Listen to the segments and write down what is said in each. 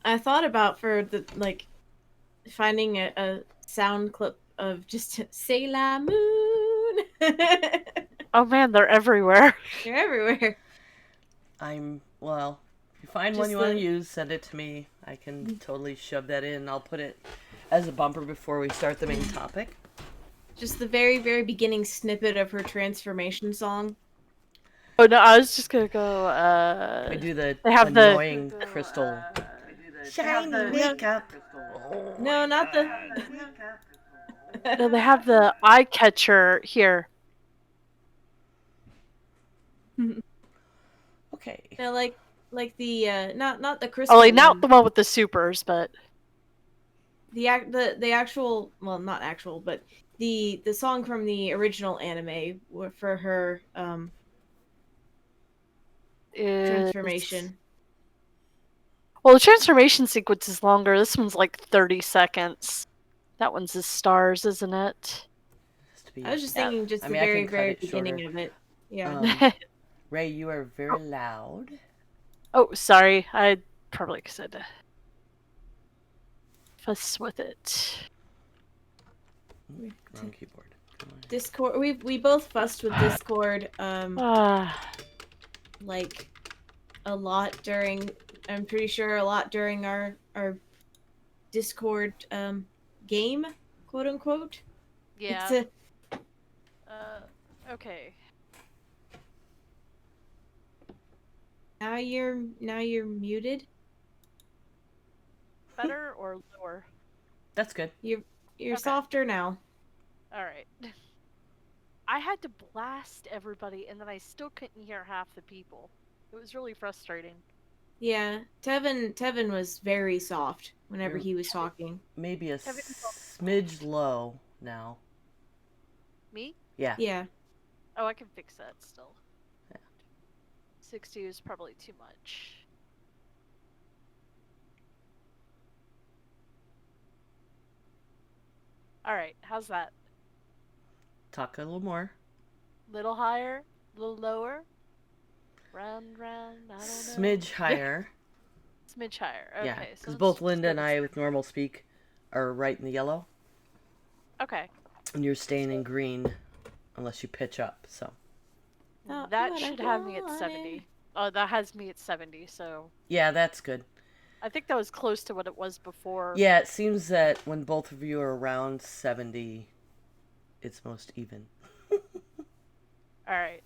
I thought about for the finding a sound clip of just Sailor Moon. Oh man, they're everywhere. They're everywhere. Well, if you find one Just you want to use, send it to me. I can totally shove that in. I'll put it as a bumper before we start the main topic. Just the very, very beginning snippet of her transformation song. Oh no, I was just gonna go. I do the They have annoying crystal shiny makeup. No, not the. No, they have the eye catcher here. Okay. No, like the not the crystal. Oh, like not one. the one with the supers, but The actual, well, not actual, but the song from the original anime for her transformation. Well, the transformation sequence is longer. This one's like 30 seconds. That one's the stars, isn't it? I was just thinking the very, very beginning of it. Yeah. Ray, you are very loud. Oh, sorry. I probably said fuss with it. Wrong keyboard. Discord. We both fussed with Discord. Like a lot during. I'm pretty sure a lot during our Discord game, quote unquote. Yeah. Okay. Now you're muted. Better or lower? That's good. You're Okay. softer now. All right. I had to blast everybody, and then I still couldn't hear half the people. It was really frustrating. Yeah, Tevin was very soft whenever he was talking. Maybe a smidge low now. Me? Yeah. Yeah. Oh, I can fix that still. Yeah. 60 is probably too much. All right, how's that? Talk a little more. Little higher, little lower. Round, I don't know. Smidge higher. Smidge higher. Okay. Yeah, because both Linda and I with normal speak are right in the yellow. Okay. And you're staying in green unless you pitch up, so. That should have me at 70. Oh, that has me at 70, so. Yeah, that's good. I think that was close to what it was before. Yeah, it seems that when both of you are around 70, it's most even. Alright.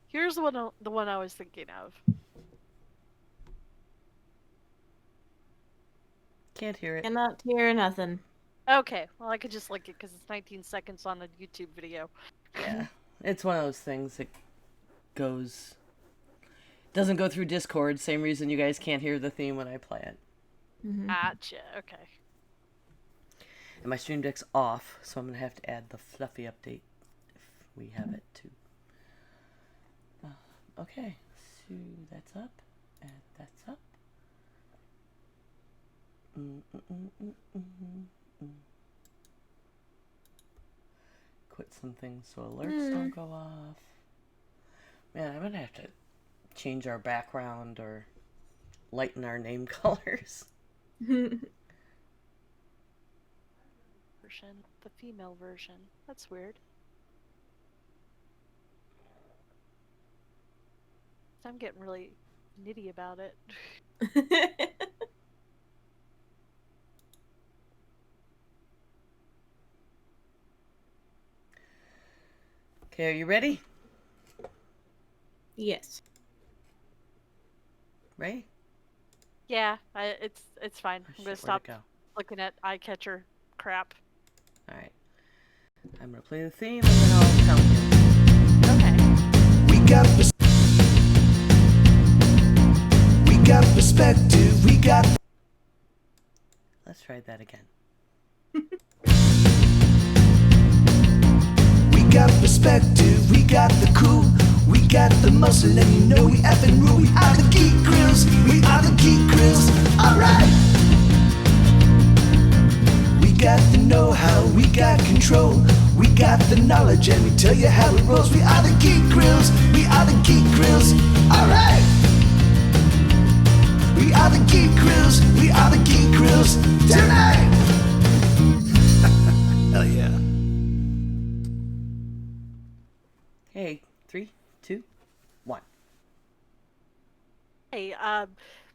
Here's the one I was thinking of. Can't hear it. Cannot hear nothing. Okay, well I could just link it because it's 19 seconds on a YouTube video. Yeah, it's one of those things that doesn't go through Discord. Same reason you guys can't hear the theme when I play it. Mm-hmm. Gotcha. Okay. And my Stream Deck's off, so I'm gonna have to add the fluffy update if we have it too. Okay, so that's up, and that's up. Quit some things so alerts don't go off. Man, I'm gonna have to change our background or lighten our name colors. Version, the female version. That's weird. I'm getting really nitty about it. Okay, are you ready? Yes. Ray? Yeah, it's fine. I'm gonna stop looking at eye catcher crap. Alright. I'm gonna play the theme and then I'll count you. Okay. We got perspective, we got... Let's try that again. We got perspective, we got the cool, we got the muscle, and you know we effing rule. We are the Geek Grills, we are the Geek Grills, alright! We got the know-how, we got control, we got the knowledge, and we tell you how it rolls. We are the Geek Grills, we are the Geek Grills, alright! We are the Geek Grills, we grills tonight. Hell yeah. Hey, 3, 2, 1. Hey,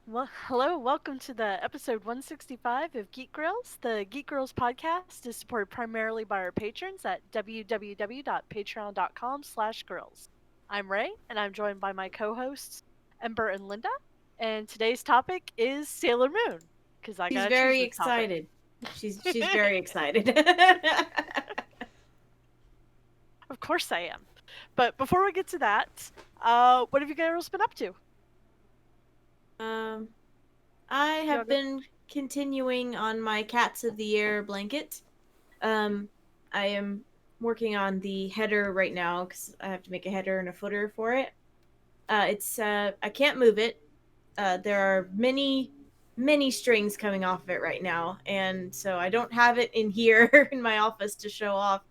well, hello, welcome to the episode 165 of Geek Grills. The Geek Grills podcast is supported primarily by our patrons at www.patreon.com/grills. I'm Ray, and I'm joined by my co-hosts, Ember and Linda, and today's topic is Sailor Moon, because I She's gotta very choose the topic. excited. She's very excited. Of course I am. But before we get to that, what have you girls been up to? I have Yoga. been continuing on my Cats of the Year blanket. I am working on the header right now because I have to make a header and a footer for it. I can't move it. There are many strings coming off of it right now, and so I don't have it in here in my office to show off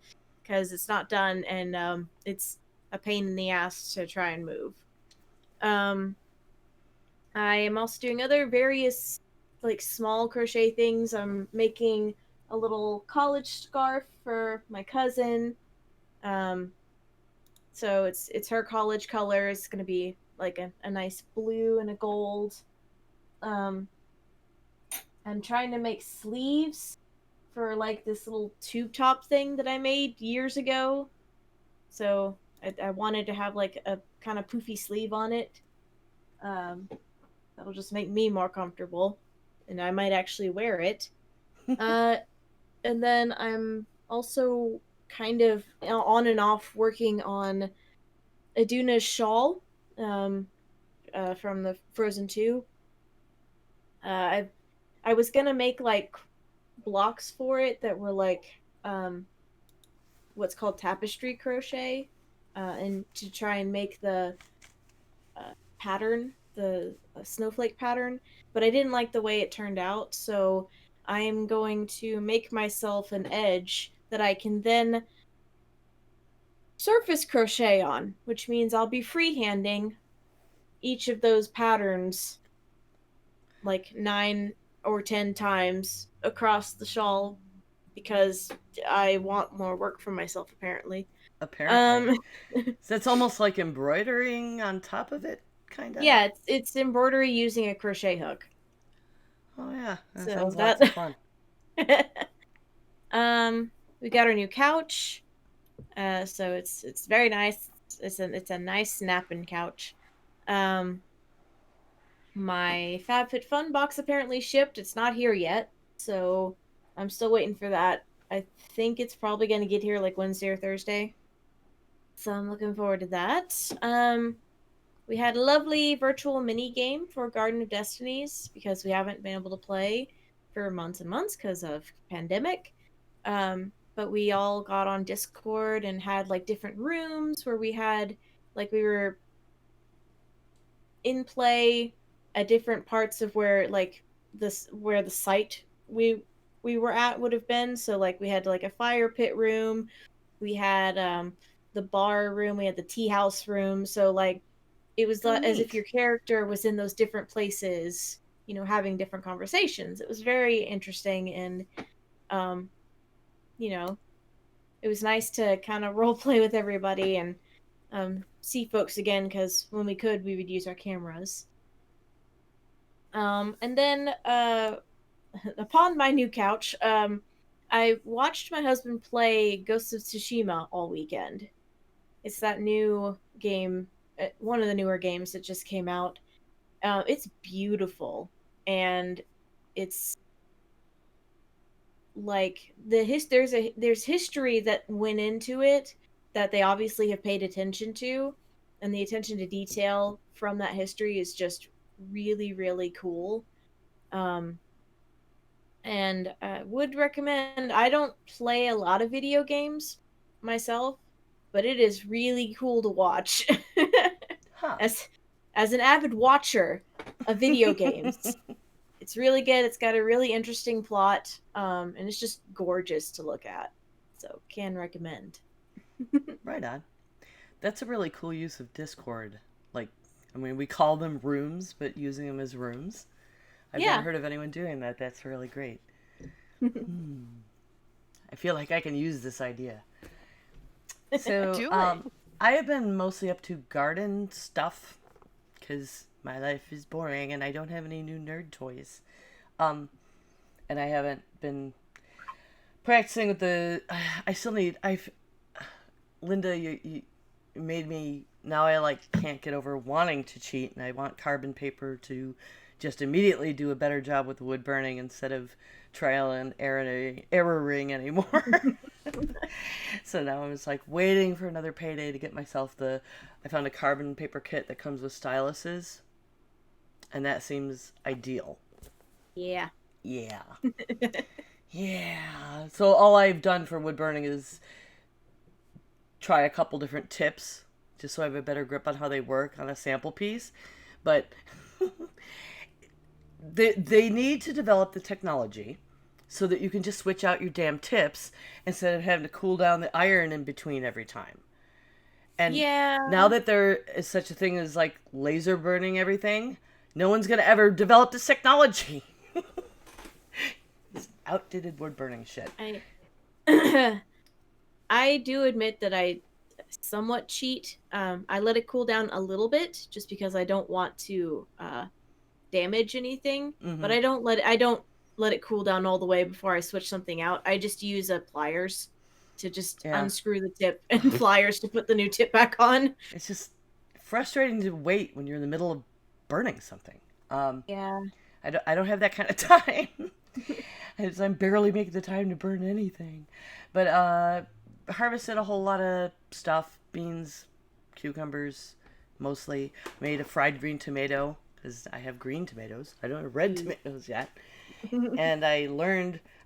because it's not done, and it's a pain in the ass to try and move. I am also doing other various like small crochet things. I'm making a little college scarf for my cousin. So it's her college color. It's gonna be like a nice blue and a gold. I'm trying to make sleeves for like this little tube top thing that I made years ago. So I wanted to have like a kind of poofy sleeve on it. That'll just make me more comfortable, and I might actually wear it. And then I'm also kind of on and off working on Aduna's shawl from the Frozen 2. I was gonna make like blocks for it that were like what's called tapestry crochet, and to try and make the pattern, the snowflake pattern, but I didn't like the way it turned out, so I am going to make myself an edge that I can then surface crochet on, which means I'll be freehanding each of those patterns like 9 or 10 times across the shawl because I want more work for myself apparently. Apparently. So it's almost like embroidering on top of it, kind of? Yeah, it's embroidery using a crochet hook. Oh, yeah. That So sounds lots of fun. We got our new couch. So it's very nice. It's a nice snapping couch. My FabFitFun box apparently shipped. It's not here yet, so I'm still waiting for that. I think it's probably gonna get here like Wednesday or Thursday. So I'm looking forward to that. We had a lovely virtual mini game for Garden of Destinies because we haven't been able to play for months and months because of pandemic. But we all got on Discord and had like different rooms where we had like we were in play at different parts of where like this where the site we were at would have been. So like we had like a fire pit room, we had the bar room, we had the tea house room. So like it was as if neat. your character was in those different places, having different conversations. It was very interesting, and it was nice to kind of role play with everybody and see folks again because when we could, we would use our cameras. And then upon my new couch, I watched my husband play Ghost of Tsushima all weekend. It's that new game, one of the newer games that just came out. It's beautiful, and it's like there's history that went into it that they obviously have paid attention to, and the attention to detail from that history is just really, really cool. And would recommend. I don't play a lot of video games myself, but it is really cool to watch. Huh. As an avid watcher of video games, it's really good. It's got a really interesting plot, and it's just gorgeous to look at. So can recommend. Right on. That's a really cool use of Discord. Like, I mean, we call them rooms, but using them as rooms. I've Yeah. never heard of anyone doing that. That's really great. I feel like I can use this idea. So, Do it. I have been mostly up to garden stuff because my life is boring and I don't have any new nerd toys. And I haven't been practicing with the. I still need. Linda, you made me. Now I can't get over wanting to cheat, and I want Carbon Paper to just immediately do a better job with wood burning instead of trial and erroring anymore. So now I'm just waiting for another payday to get myself I found a carbon paper kit that comes with styluses, and that seems ideal. Yeah. Yeah. Yeah. So all I've done for wood burning is try a couple different tips just so I have a better grip on how they work on a sample piece. But they need to develop the technology so that you can just switch out your damn tips instead of having to cool down the iron in between every time. And Yeah. now that there is such a thing as laser burning everything, no one's going to ever develop this technology. This outdated wood burning shit. I do admit that I somewhat cheat. I let it cool down a little bit just because I don't want to damage anything. Mhm. But I don't let it cool down all the way before I switch something out. I just use pliers to just unscrew the tip and pliers to put the new tip back on. It's just frustrating to wait when you're in the middle of burning something. Yeah. I don't have that kind of time. I'm barely making the time to burn anything. But harvested a whole lot of stuff. Beans, cucumbers, mostly. Made a fried green tomato, because I have green tomatoes. I don't have red tomatoes yet. And I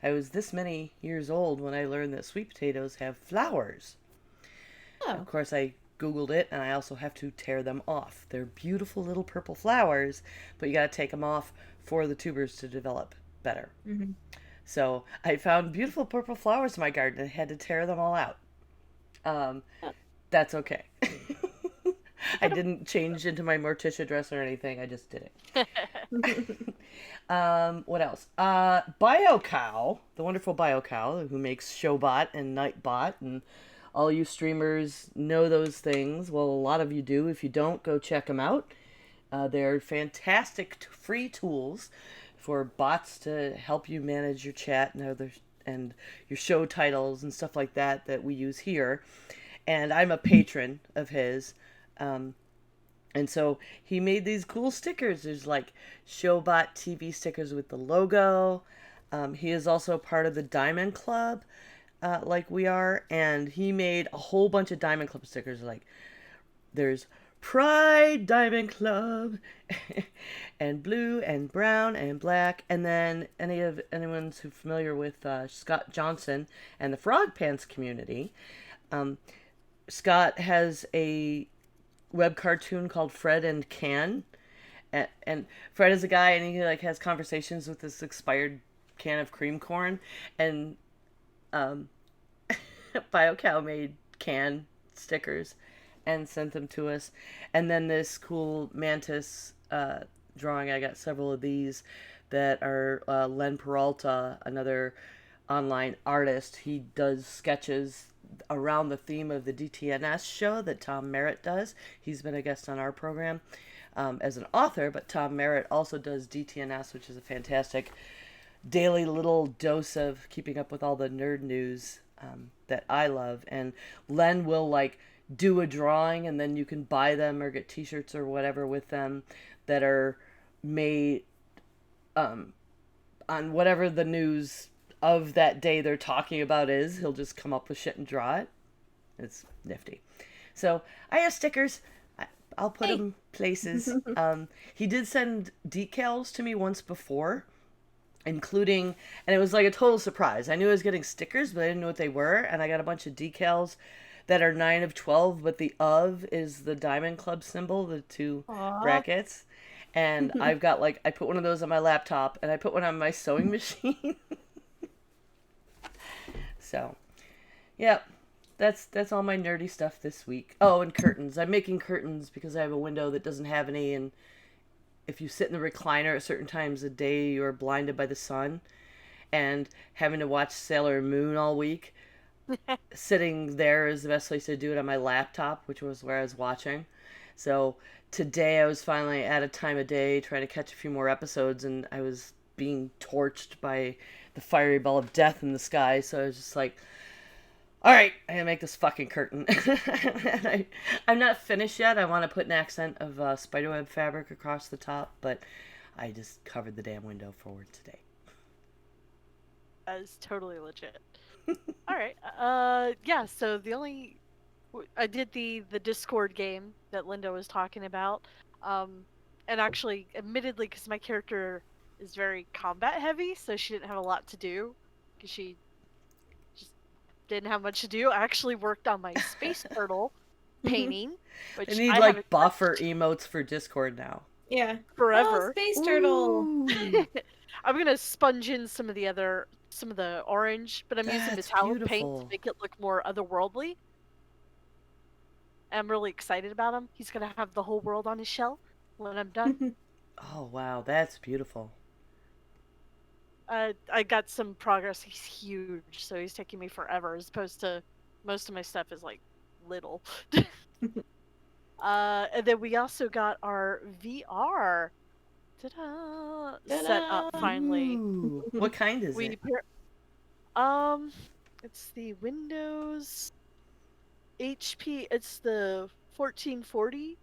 was this many years old when I learned that sweet potatoes have flowers. Oh. Of course, I Googled it, and I also have to tear them off. They're beautiful little purple flowers, but you got to take them off for the tubers to develop better. Mm-hmm. So I found beautiful purple flowers in my garden and had to tear them all out. That's okay. I didn't change into my Morticia dress or anything. I just did it. What else? BioCow, the wonderful BioCow, who makes Showbot and Nightbot, and all you streamers know those things. Well, a lot of you do. If you don't, go check them out. They're fantastic free tools for bots to help you manage your chat and your show titles and stuff like that we use here. And I'm a patron of his. And so he made these cool stickers. There's Showbot TV stickers with the logo. He is also part of the Diamond Club, like we are. And he made a whole bunch of Diamond Club stickers. There's Pride Diamond Club and blue and brown and black. And then anyone who's familiar with Scott Johnson and the Frog Pants community, Scott has a web cartoon called Fred and Can, and Fred is a guy, and he has conversations with this expired can of cream corn, and BioCow made can stickers and sent them to us. And then this cool mantis drawing, I got several of these that are Len Peralta, another online artist. He does sketches around the theme of the DTNS show that Tom Merritt does. He's been a guest on our program as an author, but Tom Merritt also does DTNS, which is a fantastic daily little dose of keeping up with all the nerd news that I love. And Len will do a drawing, and then you can buy them or get t-shirts or whatever with them that are made on whatever the news of that day they're talking about is. He'll just come up with shit and draw it. It's nifty. So I have stickers. I'll put them places. He did send decals to me once before, including, and it was a total surprise. I knew I was getting stickers, but I didn't know what they were. And I got a bunch of decals that are 9 of 12, but the of is the Diamond Club symbol, the two brackets. And I've got I put one of those on my laptop, and I put one on my sewing machine. So, yeah, that's all my nerdy stuff this week. Oh, and curtains. I'm making curtains because I have a window that doesn't have any, and if you sit in the recliner at certain times of day, you're blinded by the sun, and having to watch Sailor Moon all week, sitting there is the best place to do it on my laptop, which was where I was watching. So today I was finally at a time of day trying to catch a few more episodes, and I was being torched by the fiery ball of death in the sky. So I was just like, all right, I gotta make this fucking curtain. And I'm not finished yet. I want to put an accent of spiderweb fabric across the top, but I just covered the damn window forward today. That is totally legit. All right. Yeah. So I did the Discord game that Linda was talking about, and actually, admittedly, because my character is very combat heavy, so she didn't have a lot to do, because she just didn't have much to do. I actually worked on my space turtle painting, which I need I like haven't buffer touched emotes for Discord now. Yeah. forever. Oh, space turtle. Ooh, I'm gonna sponge in some of the orange, but I'm using That's metallic paint beautiful. to make it look more otherworldly. I'm really excited about him. He's gonna have the whole world on his shell when I'm done. Oh wow, that's beautiful. I got some progress. He's huge, so he's taking me forever, as opposed to most of my stuff is like little. And then we also got our VR set up finally. Ooh, what kind is We it? it's the Windows HP. It's the 1440.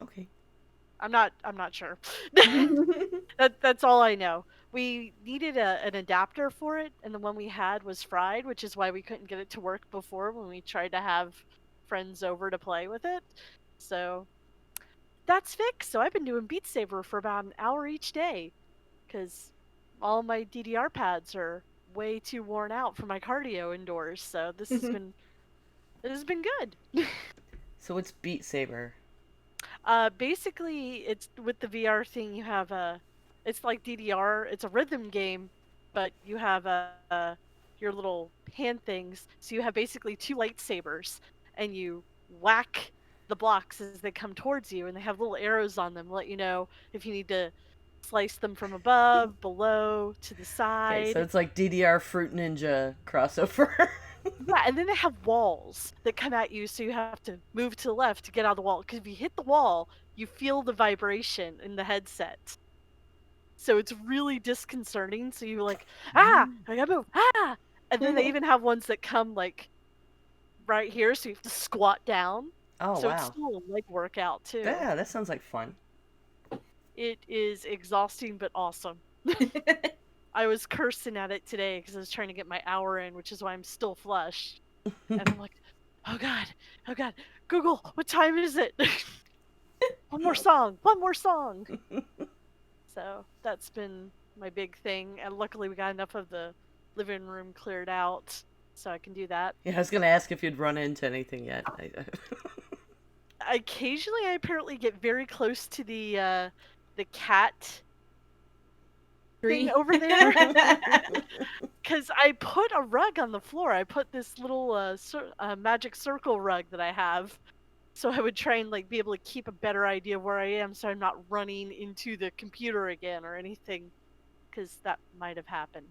Okay. I'm not sure. That's all I know. We needed an adapter for it, and the one we had was fried, which is why we couldn't get it to work before when we tried to have friends over to play with it. So that's fixed. So I've been doing Beat Saber for about an hour each day, because all my DDR pads are way too worn out for my cardio indoors. So this has been good. So it's Beat Saber. Basically, it's with the VR thing. You have it's like DDR. It's a rhythm game, but you have your little hand things. So you have basically two lightsabers, and you whack the blocks as they come towards you, and they have little arrows on them, to let you know if you need to slice them from above, below, to the side. Okay, so it's like DDR Fruit Ninja crossover. Yeah, and then they have walls that come at you, so you have to move to the left to get out of the wall. Because if you hit the wall, you feel the vibration in the headset. So it's really disconcerting. So you're like, I gotta move, And then they even have ones that come like right here, so you have to squat down. Oh So it's wow. still a leg workout too. Yeah, that sounds like fun. It is exhausting but awesome. I was cursing at it today because I was trying to get my hour in, which is why I'm still flushed. And I'm like, oh god, Google, what time is it? One more song. So that's been my big thing, and luckily we got enough of the living room cleared out, so I can do that. Yeah, I was gonna ask if you'd run into anything yet. Occasionally, I apparently get very close to the cat thing over there. Because I put a rug on the floor. I put this little magic circle rug that I have, so I would try and like be able to keep a better idea of where I am, so I'm not running into the computer again or anything, because that might have happened.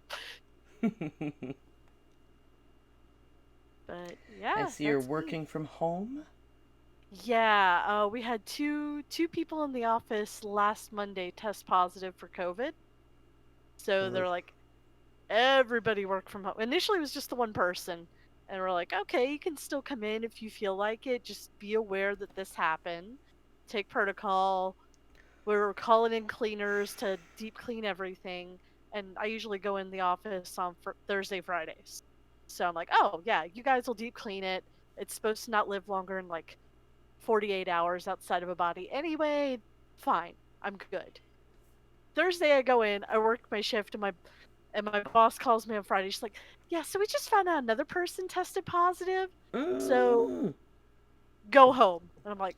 But yeah, I see you're that's me. working from home. Yeah, we had two people in the office last Monday test positive for COVID. So they're Ugh. like, everybody work from home. Initially, it was just the one person. And we're like, okay, you can still come in if you feel like it. Just be aware that this happened. Take protocol. We were calling in cleaners to deep clean everything. And I usually go in the office on Thursday, Fridays. So I'm like, oh, yeah, you guys will deep clean it. It's supposed to not live longer than like 48 hours outside of a body anyway. Fine. I'm good. Thursday, I go in, I work my shift, and my boss calls me on Friday. She's like, yeah, so we just found out another person tested positive. So Mm. go home. And I'm like,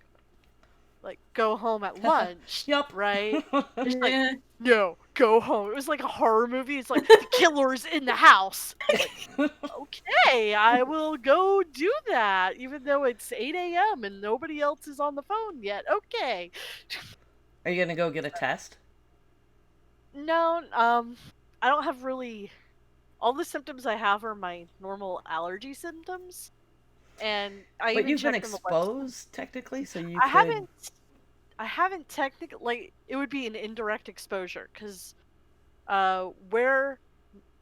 go home at lunch. Yup. Right? She's like, Yeah. no, go home. It was like a horror movie. It's like, the killer's in the house. I'm like, okay, I will go do that, even though it's 8 a.m. and nobody else is on the phone yet. Okay. Are you gonna go get a test? No, I don't have really. All the symptoms I have are my normal allergy symptoms, and I But even you've been checked on the website. exposed technically, so you I could. haven't. I haven't technically. Like, it would be an indirect exposure, because where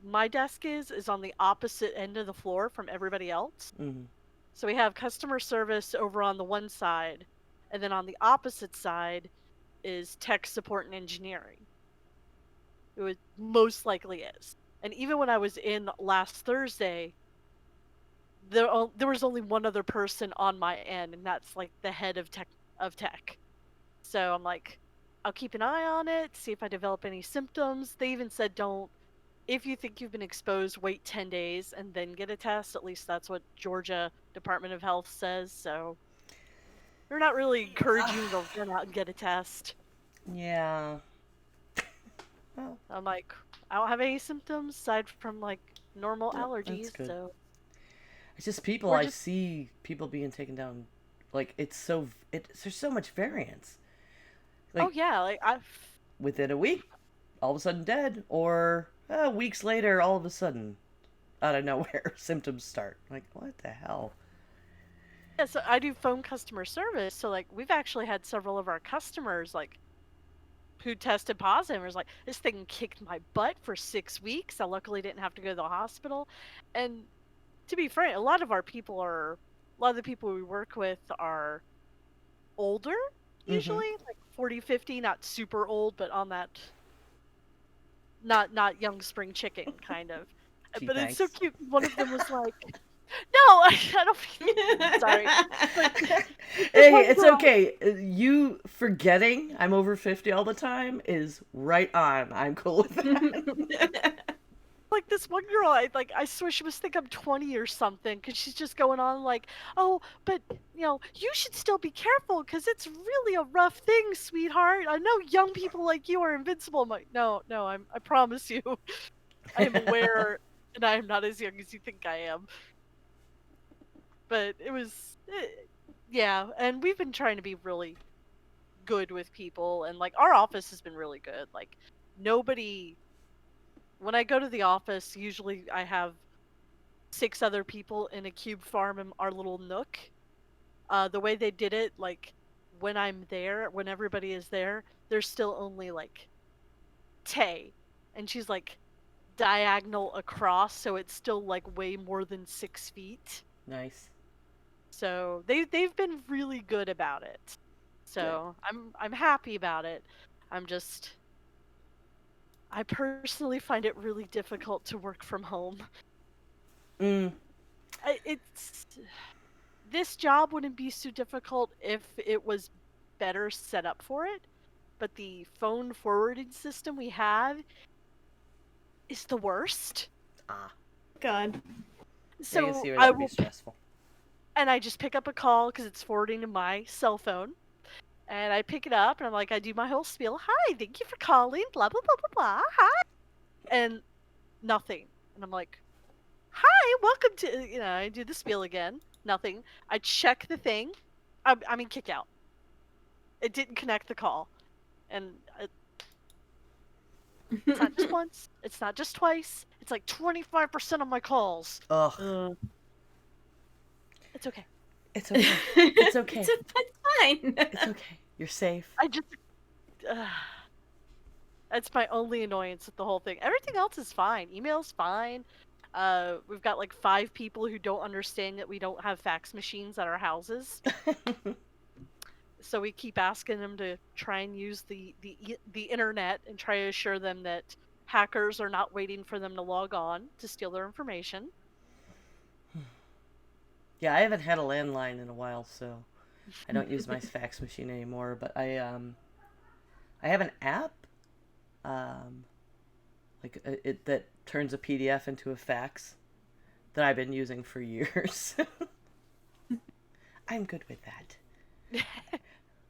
my desk is on the opposite end of the floor from everybody else. Mhm. So we have customer service over on the one side, and then on the opposite side is tech support and engineering. It would most likely is. And even when I was in last Thursday, there was only one other person on my end, and that's like the head of tech. So I'm like, I'll keep an eye on it, see if I develop any symptoms. They even said, don't, if you think you've been exposed, wait 10 days and then get a test. At least that's what Georgia Department of Health says. So they're not really encouraging you to run out and get a test. Yeah. Well, I'm like, I don't have any symptoms aside from like normal that's allergies, good. so It's just people we're I just see people being taken down. Like there's so much variance. oh Like yeah, like I within a week, all of a sudden dead, or weeks later, all of a sudden, out of nowhere, symptoms start. Like what the hell? yeah, so I do phone customer service, so like we've actually had several of our customers like who tested positive and was like, this thing kicked my butt for 6 weeks. I luckily didn't have to go to the hospital. And to be frank, a lot of the people we work with are older, Mm-hmm. usually, like 40, 50, not super old, but on that not young spring chicken kind of. Gee, But it's so thanks. cute. One of them was like, no, I don't. Sorry, but this Hey, one it's girl. okay. You forgetting I'm over 50 all the time is right on. I'm cool with that. Like this one girl, I swear she must think I'm 20 or something, because she's just going on like, oh, but you should still be careful because it's really a rough thing, sweetheart. I know young people like you are invincible. I'm like, no, no, I promise you, I am aware, and I am not as young as you think I am. But it was, yeah, and we've been trying to be really good with people, and like our office has been really good. Like nobody. When I go to the office, usually I have 6 other people in a cube farm in our little nook. The way they did it, like when I'm there, when everybody is there, there's still only like Tay, and she's like diagonal across, so it's still like way more than 6 feet. Nice. So they've been really good about it. Good. So I'm happy about it. I personally find it really difficult to work from home. Mm. It's this job wouldn't be so difficult if it was better set up for it, but the phone forwarding system we have is the worst. Ah. God. I can So see where I that'd be will, stressful. and I just pick up a call because it's forwarding to my cell phone, and I pick it up and I'm like, I do my whole spiel. Hi, thank you for calling. Blah blah blah blah blah. Hi, and nothing. And I'm like, hi, welcome to. I do the spiel again. Nothing. I check the thing. I mean, kick out. It didn't connect the call, and it's not just once. It's not just twice. It's like 25% of my calls. Ugh. It's okay. It's okay. It's okay. It's fine. It's okay. You're safe. I just. That's my only annoyance with the whole thing. Everything else is fine. Email's fine. We've got like 5 people who don't understand that we don't have fax machines at our houses. So we keep asking them to try and use the internet and try to assure them that hackers are not waiting for them to log on to steal their information. Yeah, I haven't had a landline in a while, so I don't use my fax machine anymore. But I have an app, it that turns a PDF into a fax that I've been using for years. I'm good with that.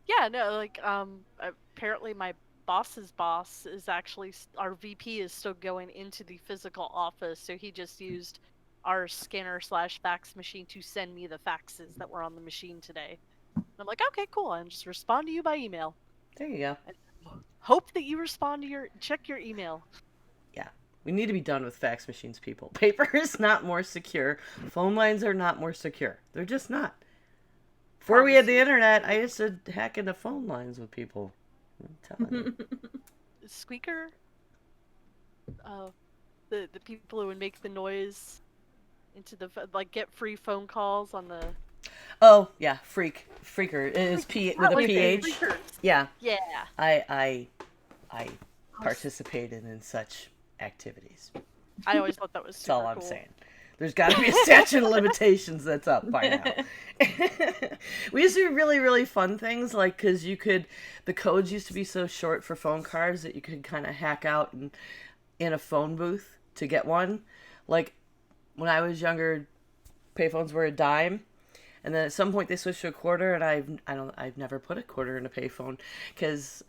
Yeah, no, like apparently my boss's boss is actually our VP is still going into the physical office, so he just used our scanner/fax machine to send me the faxes that were on the machine today. And I'm like, okay, cool, and just respond to you by email. There you go. hope that you respond to check your email. Yeah. We need to be done with fax machines, people. Paper is not more secure. Phone lines are not more secure. They're just not. Before we had the internet, I used to hack into phone lines with people. I'm telling you. Squeaker? The people who would make the noise into the get free phone calls on the. Oh yeah, freaker. It is P with a PH. Freakers. Yeah. Yeah. I participated in such activities. I always thought that was super That's all I'm cool. saying. There's got to be a statute of limitations that's up by now. We used to do really, really fun things, like, because the codes used to be so short for phone cards that you could kind of hack out in a phone booth to get one. Like, when I was younger, payphones were a dime. And then at some point they switched to a quarter, and I've never put a quarter in a payphone because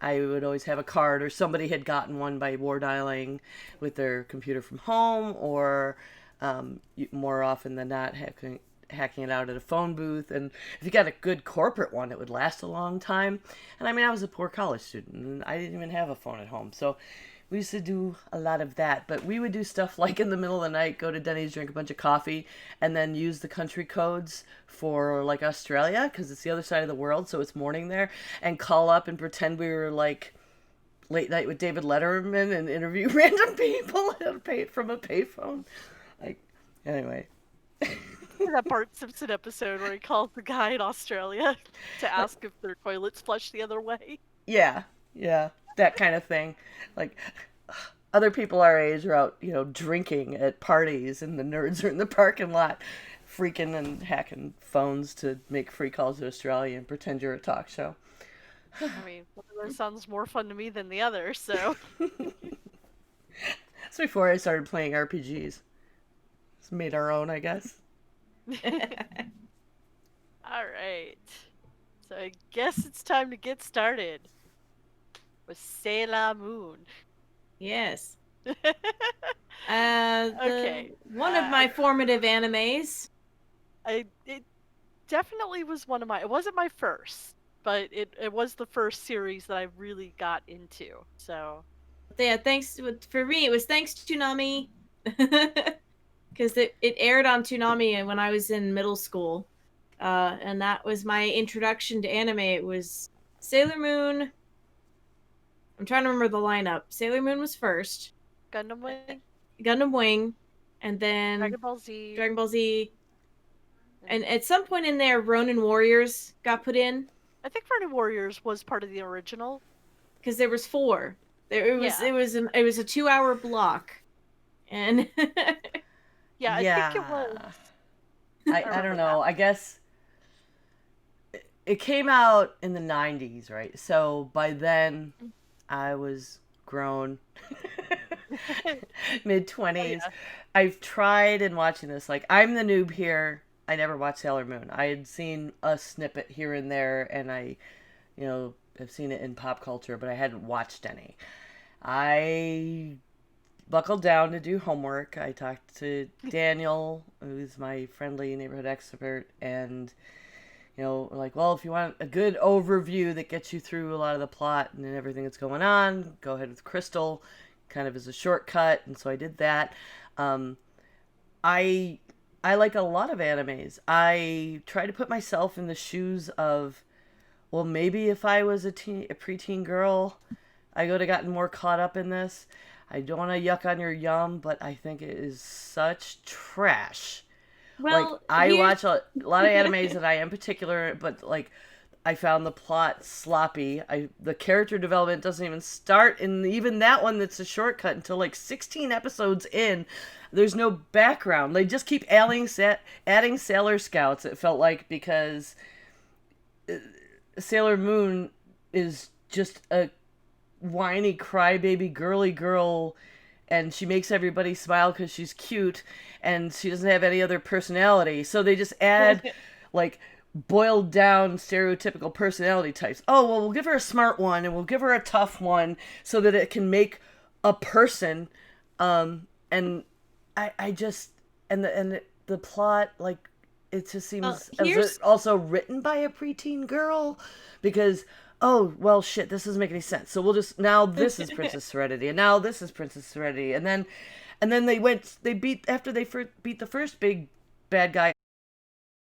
I would always have a card, or somebody had gotten one by war dialing with their computer from home, or more often than not hacking it out at a phone booth. And if you got a good corporate one, it would last a long time. And I mean, I was a poor college student, and I didn't even have a phone at home, so we used to do a lot of that. But we would do stuff like in the middle of the night, go to Denny's, drink a bunch of coffee, and then use the country codes for like Australia, because it's the other side of the world, so it's morning there, and call up and pretend we were like Late Night with David Letterman and interview random people and pay from a payphone. Like, anyway. That Bart Simpson episode where he calls the guy in Australia to ask if their toilets flush the other way. Yeah, that kind of thing. Like, other people our age are out, drinking at parties, and the nerds are in the parking lot freaking and hacking phones to make free calls to Australia and pretend you're a talk show. I mean, one of those sounds more fun to me than the other, so. That's before I started playing RPGs. Just made our own, I guess. Alright. So I guess it's time to get started with Sailor Moon. Yes. Okay. One of my formative animes. It definitely was one of my. It wasn't my first, but it was the first series that I really got into. So. Yeah, for me, it was thanks to Toonami. Because it aired on Toonami when I was in middle school. And that was my introduction to anime. It was Sailor Moon. I'm trying to remember the lineup. Sailor Moon was first. Gundam Wing. Gundam Wing. And then Dragon Ball Z. Dragon Ball Z. And at some point in there, Ronin Warriors got put in. I think Ronin Warriors was part of the original. Because there was 4. It was a 2-hour block. And yeah, I think it was. I don't know. I guess it came out in the 90s, right? So by then I was grown. Mid-20s. Oh, yeah. I've tried in watching this. Like, I'm the noob here. I never watched Sailor Moon. I had seen a snippet here and there, and I, have seen it in pop culture, but I hadn't watched any. I buckled down to do homework. I talked to Daniel, who's my friendly neighborhood expert, and, like, well, if you want a good overview that gets you through a lot of the plot and everything that's going on, go ahead with Crystal, kind of as a shortcut, and so I did that. I like a lot of animes. I try to put myself in the shoes of, well, maybe if I was a preteen girl, I would have gotten more caught up in this. I don't want to yuck on your yum, but I think it is such trash. Well, like, I watch a lot of animes that I am particular, but, like, I found the plot sloppy. The character development doesn't even start in even that one that's a shortcut until, like, 16 episodes in. There's no background. They just keep adding Sailor Scouts, it felt like, because Sailor Moon is just a whiny crybaby girly girl, and she makes everybody smile because she's cute, and she doesn't have any other personality. So they just add, like, boiled down stereotypical personality types. Oh, well, we'll give her a smart one, and we'll give her a tough one, so that it can make a person. And I just, and the plot, like, it just seems also written by a preteen girl, because oh, well, shit, this doesn't make any sense. So we'll just, now this is Princess Serenity, and now this is Princess Serenity. And then they beat, after they beat the first big bad guy,